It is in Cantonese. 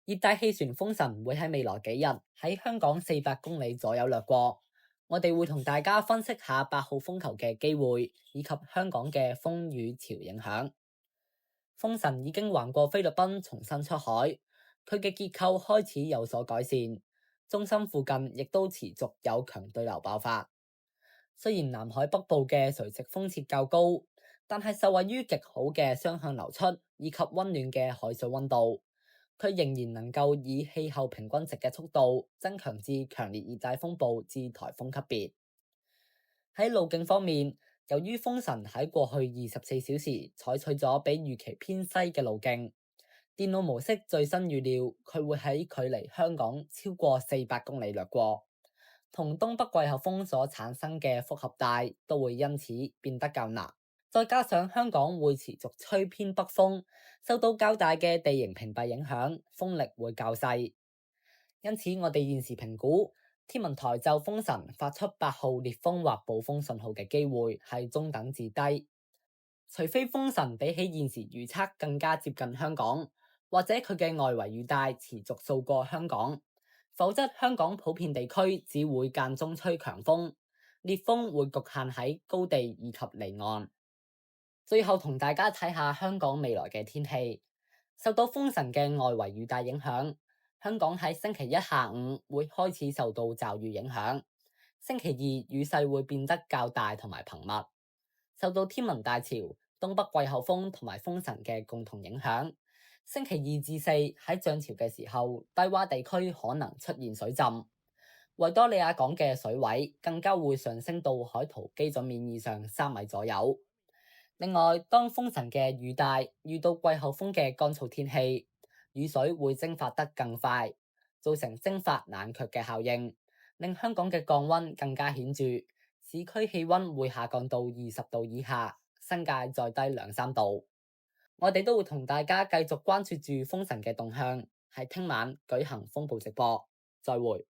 熱帶氣旋風神會喺未來幾日喺香港400公里左右掠過，我哋會同大家分析下8號風球嘅機會，以及香港嘅風雨潮影響。風神已經橫過菲律賓重新出海，佢嘅結構開始有所改善，中心附近亦都持續有強對流爆發。雖然南海北部嘅垂直風切較高，但係受惠於極好嘅雙向流出以及溫暖嘅海水溫度，佢仍然能夠以氣候平均值嘅速度增強至強烈熱帶風暴至颱風級別。喺路徑方面，由於風神喺過去24小時採取咗比預期偏西嘅路徑，電腦模式最新預料佢會喺距離香港超過400公里掠過，同東北季候風所產生嘅複合帶都會因此變得較難。再加上香港會持續吹偏北風，受到較大嘅地形屏蔽影響，風力會較細。因此，我哋現時評估天文台就風神發出8號烈風或暴風信號嘅機會係中等至低，除非風神比起現時預測更加接近香港，或者佢嘅外圍雨帶持續掃過香港，否則香港普遍地區只會間中吹強風，烈風會局限喺高地以及離岸。最後同大家睇下香港未來嘅天氣，受到風神嘅外圍雨帶影響，香港喺星期一下午會開始受到驟雨影響，星期二雨勢會變得較大同埋頻密。受到天文大潮、東北季候風同埋風神嘅共同影響，星期2至4喺漲潮嘅時候，低洼地區可能出現水浸，維多利亞港嘅水位更加會上升到海圖基準面以上3米左右。另外，當風神嘅雨帶遇到季候風嘅乾燥天氣，雨水會蒸發得更快，造成蒸發冷卻嘅效應，令香港嘅降溫更加顯著，市區氣溫會下降到20度以下，新界再低2-3度。我哋都會同大家繼續關注住風神嘅動向，喺聽晚舉行風暴直播。再會。